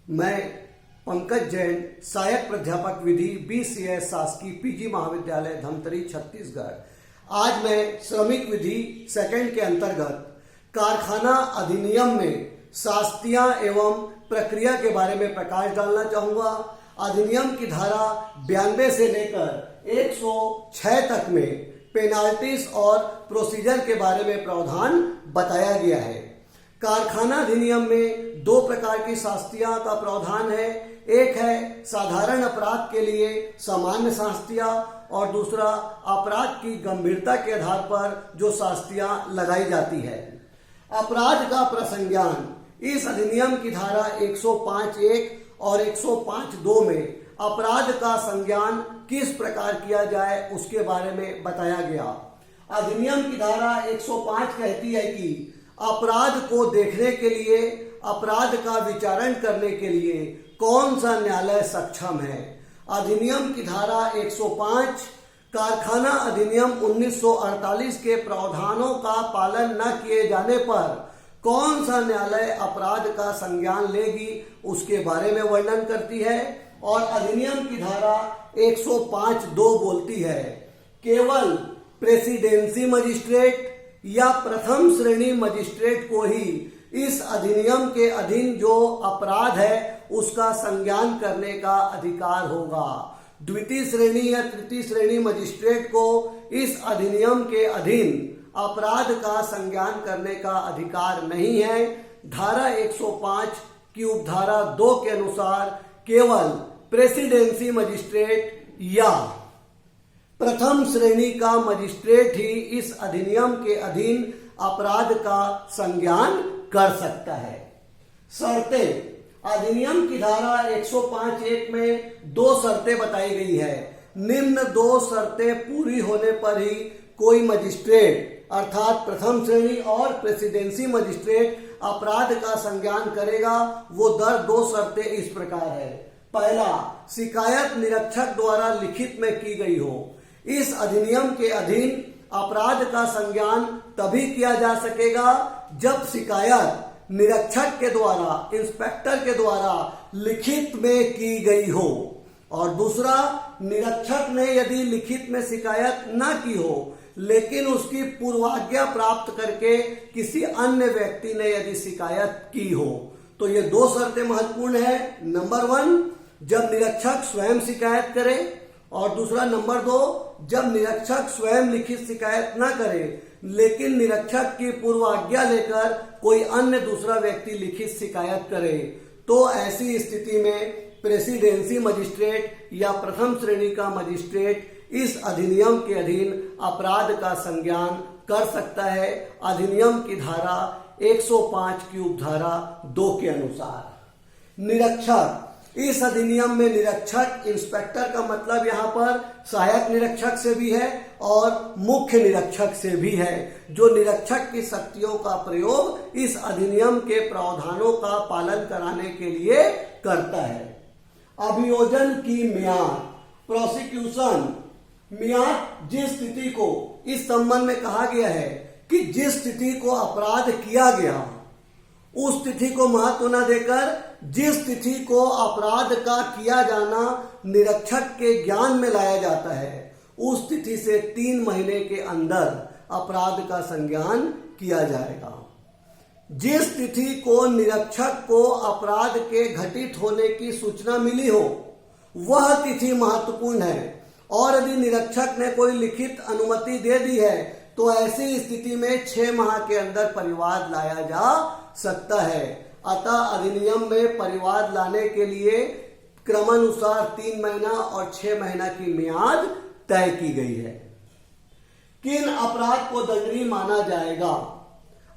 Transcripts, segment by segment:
मैं पंकज जैन, सहायक प्राध्यापक विधि BCS शासकीय PG महाविद्यालय धमतरी छत्तीसगढ़। आज मैं श्रमिक विधि सेकंड के अंतर्गत कारखाना अधिनियम में शास्तियां एवं प्रक्रिया के बारे में प्रकाश डालना चाहूंगा। अधिनियम की धारा 92 से लेकर 106 तक में पेनाल्टीज और प्रोसीजर के बारे में प्रावधान बताया गया है। कारखाना अधिनियम में दो प्रकार की शास्तियां का प्रावधान है। एक है साधारण अपराध के लिए सामान्य शास्तियां और दूसरा अपराध की गंभीरता के आधार पर जो शास्तियां लगाई जाती है। अपराध का प्रसंज्ञान इस अधिनियम की धारा 105(1) और 105(2) में अपराध का संज्ञान किस प्रकार किया जाए उसके बारे में बताया गया। अधिनियम की धारा 105 कहती है कि अपराध को देखने के लिए, अपराध का विचारण करने के लिए कौन सा न्यायालय सक्षम है। अधिनियम की धारा 105 कारखाना अधिनियम 1948 के प्रावधानों का पालन न किए जाने पर कौन सा न्यायालय अपराध का संज्ञान लेगी उसके बारे में वर्णन करती है। और अधिनियम की धारा 105(2) बोलती है केवल प्रेसिडेंसी मजिस्ट्रेट या प्रथम श्रेणी मजिस्ट्रेट को ही इस अधिनियम के अधीन जो अपराध है उसका संज्ञान करने का अधिकार होगा। द्वितीय श्रेणी या तृतीय श्रेणी मजिस्ट्रेट को इस अधिनियम के अधीन अपराध का संज्ञान करने का अधिकार नहीं है। धारा 105 की उपधारा 2 के अनुसार केवल प्रेसिडेंसी मजिस्ट्रेट या प्रथम श्रेणी का मजिस्ट्रेट ही इस अधिनियम के अधीन अपराध का संज्ञान कर सकता है। शर्तें अधिनियम की धारा 105(1) में 2 शर्तें बताई गई है। निम्न 2 शर्तें पूरी होने पर ही कोई मजिस्ट्रेट अर्थात प्रथम श्रेणी और प्रेसिडेंसी मजिस्ट्रेट अपराध का संज्ञान करेगा। वो 2 शर्तें इस प्रकार है। पहला, शिकायत निरीक्षक द्वारा लिखित में की गई हो। इस अधिनियम के अधीन अपराध का संज्ञान तभी किया जा सकेगा जब शिकायत निरीक्षक के द्वारा, इंस्पेक्टर के द्वारा लिखित में की गई हो। और दूसरा, निरीक्षक ने यदि लिखित में शिकायत न की हो लेकिन उसकी पूर्वाज्ञा प्राप्त करके किसी अन्य व्यक्ति ने यदि शिकायत की हो तो ये 2 शर्तें महत्वपूर्ण है। नंबर 1, जब निरीक्षक स्वयं शिकायत करे, और दूसरा नंबर 2, जब निरीक्षक स्वयं लिखित शिकायत न करे लेकिन निरीक्षक की पूर्वाज्ञा लेकर कोई अन्य दूसरा व्यक्ति लिखित शिकायत करे तो ऐसी स्थिति में प्रेसिडेंसी मजिस्ट्रेट या प्रथम श्रेणी का मजिस्ट्रेट इस अधिनियम के अधीन अपराध का संज्ञान कर सकता है। अधिनियम की धारा 105 की उपधारा 2 के अनुसार। निरीक्षक, इस अधिनियम में निरीक्षक, इंस्पेक्टर का मतलब यहाँ पर सहायक निरीक्षक से भी है और मुख्य निरीक्षक से भी है, जो निरीक्षक की शक्तियों का प्रयोग इस अधिनियम के प्रावधानों का पालन कराने के लिए करता है। अभियोजन की मियाद, प्रोसिक्यूशन मियाद, जिस स्थिति को इस संबंध में कहा गया है कि जिस स्थिति को अपराध किया गया उस तिथि को महत्व न देकर जिस तिथि को अपराध का किया जाना निरीक्षक के ज्ञान में लाया जाता है उस तिथि से 3 महीने के अंदर अपराध का संज्ञान किया जाएगा। जिस तिथि को निरीक्षक को अपराध के घटित होने की सूचना मिली हो वह तिथि महत्वपूर्ण है। और यदि निरीक्षक ने कोई लिखित अनुमति दे दी है तो ऐसी स्थिति में 6 माह के अंदर परिवाद लाया जा सकता है। अतः अधिनियम में परिवाद लाने के लिए क्रमानुसार 3 महीना और 6 महीना की मियाद तय की गई है। किन अपराध को दंडनीय माना जाएगा?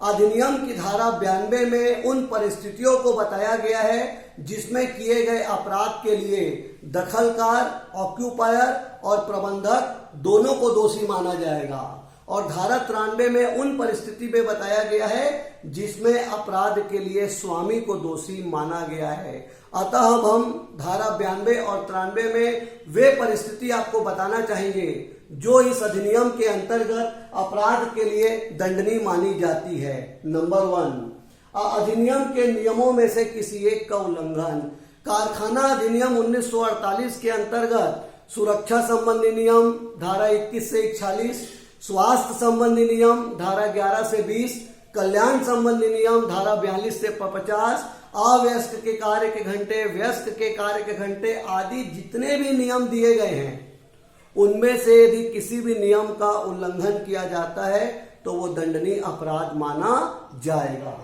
अधिनियम की धारा 92 में उन परिस्थितियों को बताया गया है जिसमें किए गए अपराध के लिए दखलकार, ऑक्यूपायर और प्रबंधक दोनों को दोषी माना जाएगा। और धारा 93 में उन परिस्थिति में बताया गया है जिसमें अपराध के लिए स्वामी को दोषी माना गया है। अतः अब हम धारा 92 और 93 में वे परिस्थिति आपको बताना चाहेंगे जो इस अधिनियम के अंतर्गत अपराध के लिए दंडनीय मानी जाती है। नंबर 1, अधिनियम के नियमों में से किसी एक का उल्लंघन। कारखाना अधिनियम 1948 के अंतर्गत सुरक्षा संबंधी नियम धारा 21 से 41, स्वास्थ्य संबंधी नियम धारा 11 से 20, कल्याण संबंधी नियम धारा 42 से 50, अवयस्क के कार्य के घंटे, व्यस्क के कार्य के घंटे आदि जितने भी नियम दिए गए हैं उनमें से यदि किसी भी नियम का उल्लंघन किया जाता है तो वो दंडनीय अपराध माना जाएगा।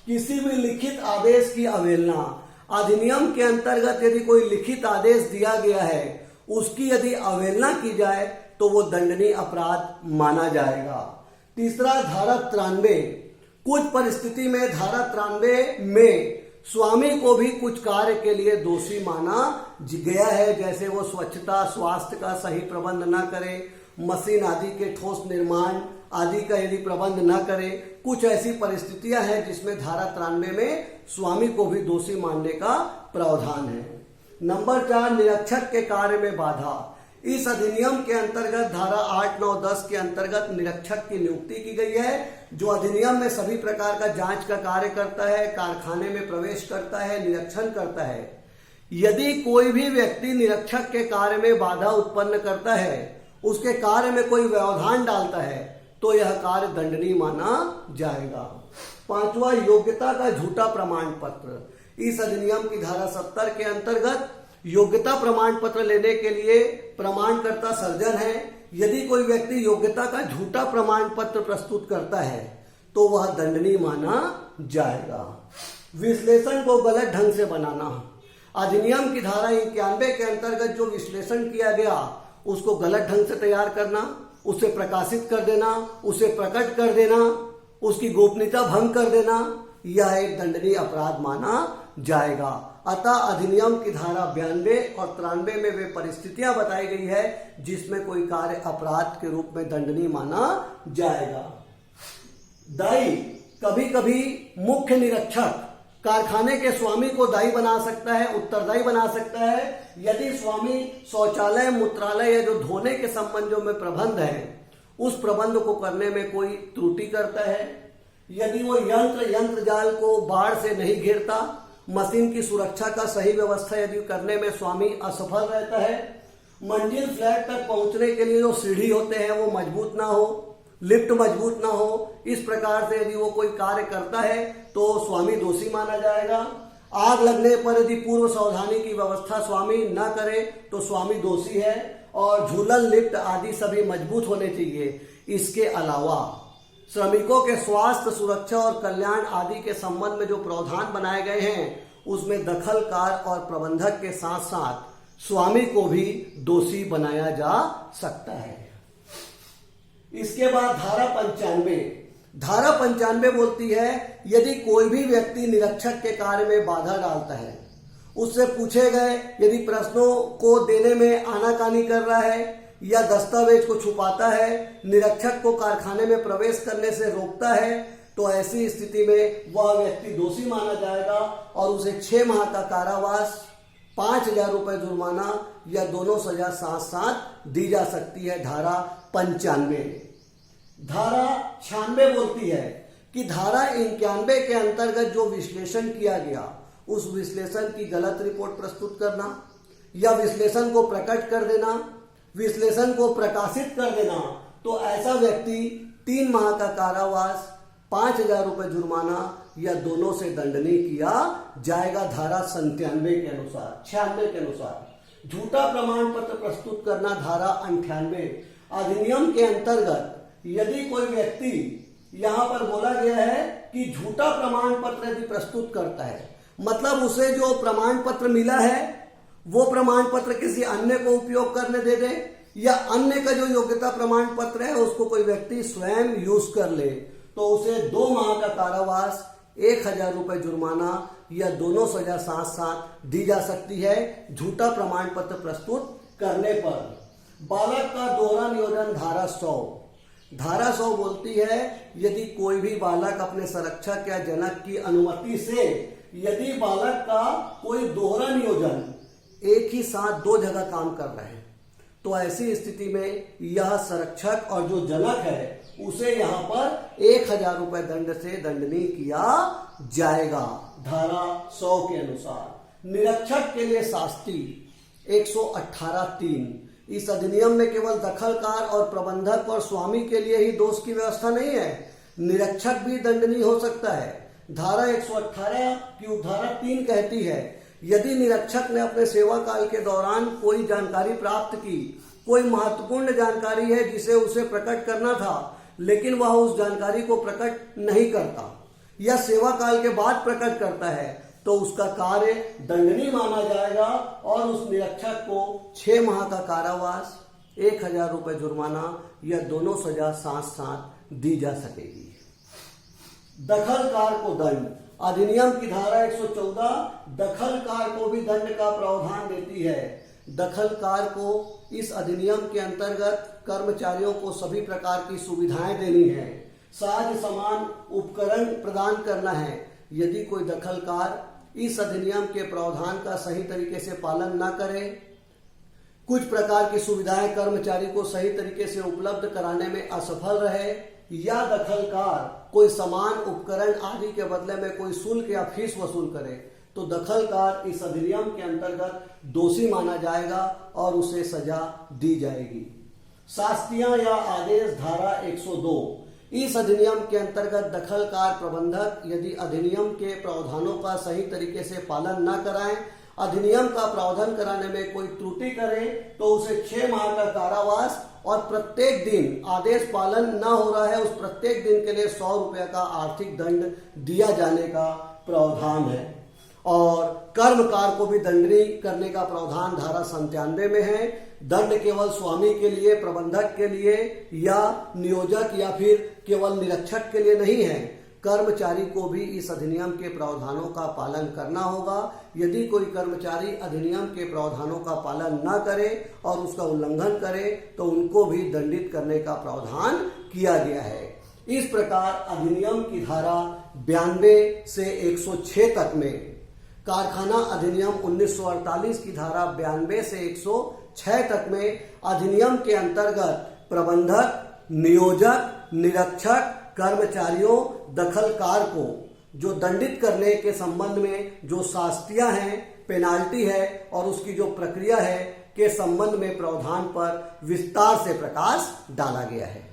किसी भी लिखित आदेश की अवहेलना, अधिनियम के अंतर्गत यदि कोई लिखित आदेश दिया गया है उसकी यदि अवहेलना की जाए तो वो दंडनीय अपराध माना जाएगा। तीसरा, धारा 93, कुछ परिस्थिति में धारा 93 में स्वामी को भी कुछ कार्य के लिए दोषी माना गया है, जैसे वो स्वच्छता स्वास्थ्य का सही प्रबंध न करे, मशीन आदि के ठोस निर्माण आदि का यदि प्रबंध न करे। कुछ ऐसी परिस्थितियां हैं जिसमें धारा 93 में स्वामी को भी दोषी मानने का प्रावधान है। नंबर 4, निरीक्षक के कार्य में बाधा। इस अधिनियम के अंतर्गत धारा 8, 9, 10 के अंतर्गत निरीक्षक की नियुक्ति की गई है जो अधिनियम में सभी प्रकार का जांच का कार्य करता है, कारखाने में प्रवेश करता है, निरीक्षण करता है। यदि कोई भी व्यक्ति निरीक्षक के कार्य में बाधा उत्पन्न करता है, उसके कार्य में कोई व्यवधान डालता है तो यह कार्य दंडनीय माना जाएगा। 5वां, योग्यता का झूठा प्रमाण पत्र। इस अधिनियम की धारा 70 के अंतर्गत योग्यता प्रमाण पत्र लेने के लिए प्रमाणकर्ता सर्जन है। यदि कोई व्यक्ति योग्यता का झूठा प्रमाण पत्र प्रस्तुत करता है तो वह दंडनीय माना जाएगा। विश्लेषण को गलत ढंग से बनाना। अधिनियम की धारा 91 के अंतर्गत जो विश्लेषण किया गया उसको गलत ढंग से तैयार करना, उसे प्रकाशित कर देना, उसे प्रकट कर देना, उसकी गोपनीयता भंग कर देना, यह एक दंडनीय अपराध माना जाएगा। अतः अधिनियम की धारा 92 और 93 में वे परिस्थितियां बताई गई है जिसमें कोई कार्य अपराध के रूप में दंडनीय माना जाएगा। दायी, कभी कभी मुख्य निरीक्षक कारखाने के स्वामी को दायी बना सकता है, उत्तरदायी बना सकता है यदि स्वामी शौचालय, मूत्रालय या जो धोने के संबंधों में प्रबंध है उस प्रबंध को करने में कोई त्रुटि करता है, यदि वो यंत्र जाल को बाढ़ से नहीं घेरता, मशीन की सुरक्षा का सही व्यवस्था यदि करने में स्वामी असफल रहता है, मंजिल फ्लैट तक पहुंचने के लिए जो सीढ़ी होते हैं वो मजबूत ना हो, लिफ्ट मजबूत ना हो, इस प्रकार से यदि वो कोई कार्य करता है तो स्वामी दोषी माना जाएगा। आग लगने पर यदि पूर्व सावधानी की व्यवस्था स्वामी न करे तो स्वामी दोषी है और झूलन, लिफ्ट आदि सभी मजबूत होने चाहिए। इसके अलावा श्रमिकों के स्वास्थ्य, सुरक्षा और कल्याण आदि के संबंध में जो प्रावधान बनाए गए हैं उसमें दखलकार और प्रबंधक के साथ साथ स्वामी को भी दोषी बनाया जा सकता है। इसके बाद धारा 95 बोलती है यदि कोई भी व्यक्ति निरीक्षक के कार्य में बाधा डालता है, उससे पूछे गए यदि प्रश्नों को देने में आनाकानी कर रहा है या दस्तावेज को छुपाता है, निरीक्षक को कारखाने में प्रवेश करने से रोकता है तो ऐसी स्थिति में वह व्यक्ति दोषी माना जाएगा और उसे 6 माह का कारावास, 5,000 रुपए जुर्माना या दोनों सजा साथ साथ दी जा सकती है। धारा 95। धारा 96 बोलती है कि धारा 91 के अंतर्गत जो विश्लेषण किया गया उस विश्लेषण की गलत रिपोर्ट प्रस्तुत करना या विश्लेषण को प्रकट कर देना, विश्लेषण को प्रकाशित कर देना तो ऐसा व्यक्ति 3 माह का कारावास, 5,000 रुपए जुर्माना या दोनों से दंडनीय किया जाएगा। धारा 96 के अनुसार। 96 के अनुसार झूठा प्रमाण पत्र प्रस्तुत करना। धारा 98 अधिनियम के अंतर्गत यदि कोई व्यक्ति, यहां पर बोला गया है कि झूठा प्रमाण पत्र यदि प्रस्तुत करता है, मतलब उसे जो प्रमाण पत्र मिला है वो प्रमाण पत्र किसी अन्य को उपयोग करने दे दे या अन्य का जो योग्यता प्रमाण पत्र है उसको कोई व्यक्ति स्वयं यूज कर ले तो उसे 2 माह का कारावास, 1,000 रुपए जुर्माना या दोनों सजा साथ साथ दी जा सकती है झूठा प्रमाण पत्र प्रस्तुत करने पर। बालक का दोहरा नियोजन। धारा 100 बोलती है यदि कोई भी बालक अपने संरक्षक या जनक की अनुमति से यदि बालक का कोई दोहरा नियोजन, एक ही साथ 2 जगह काम कर रहे हैं तो ऐसी स्थिति में यह संरक्षक और जो जनक है उसे यहाँ पर 1000 रुपए दंड से दंडनीय किया जाएगा धारा 100 के अनुसार। निरक्षक के लिए शास्ति 118(3). इस अधिनियम में केवल दखलकार और प्रबंधक और स्वामी के लिए ही दोष की व्यवस्था नहीं है, निरक्षक भी दंडनीय हो सकता है। धारा 118 की उपधारा 3 कहती है, यदि निरक्षक ने अपने सेवा काल के दौरान कोई जानकारी प्राप्त की, कोई महत्वपूर्ण जानकारी है जिसे उसे प्रकट करना था, लेकिन वह उस जानकारी को प्रकट नहीं करता या सेवा काल के बाद प्रकट करता है, तो उसका कार्य दंडनीय माना जाएगा और उस निरक्षक को 6 माह का कारावास, 1000 रुपए जुर्माना या दोनों सजा साथ साथ दी जा सकेगी। दखलकार को दंड। अधिनियम की धारा 114 दखलकार को भी दंड का प्रावधान देती है। दखलकार को इस अधिनियम के अंतर्गत कर्मचारियों को सभी प्रकार की सुविधाएं देनी है, साज सामान उपकरण प्रदान करना है। यदि कोई दखलकार इस अधिनियम के प्रावधान का सही तरीके से पालन न करे, कुछ प्रकार की सुविधाएं कर्मचारी को सही तरीके से उपलब्ध कराने में असफल रहे, या दखलकार कोई सामान उपकरण आदि के बदले में कोई शुल्क या फीस वसूल करे, तो दखलकार इस अधिनियम के अंतर्गत दोषी माना जाएगा और उसे सजा दी जाएगी। शास्तियां या आदेश धारा 102। इस अधिनियम के अंतर्गत दखलकार प्रबंधक यदि अधिनियम के प्रावधानों का सही तरीके से पालन न कराएं, अधिनियम का प्रावधान कराने में कोई त्रुटि करे, तो उसे 6 माह का कारावास और प्रत्येक दिन आदेश पालन न हो रहा है उस प्रत्येक दिन के लिए 100 रुपए का आर्थिक दंड दिया जाने का प्रावधान है। और कर्मकार को भी दंडनीय करने का प्रावधान धारा 97 में है। दंड केवल स्वामी के लिए, प्रबंधक के लिए या नियोजक या फिर केवल निरक्षक के लिए नहीं है, कर्मचारी को भी इस अधिनियम के प्रावधानों का पालन करना होगा। यदि कोई कर्मचारी अधिनियम के प्रावधानों का पालन न करे और उसका उल्लंघन करे, तो उनको भी दंडित करने का प्रावधान किया गया है। इस प्रकार अधिनियम की धारा 92 से 106 तक में, कारखाना अधिनियम 1948 की धारा 92 से 106 तक में अधिनियम के अंतर्गत प्रबंधक, नियोजक, निरक्षक, कर्मचारियों, दखलकार को जो दंडित करने के संबंध में जो शास्तियां हैं, पेनाल्टी है और उसकी जो प्रक्रिया है के संबंध में प्रावधान पर विस्तार से प्रकाश डाला गया है।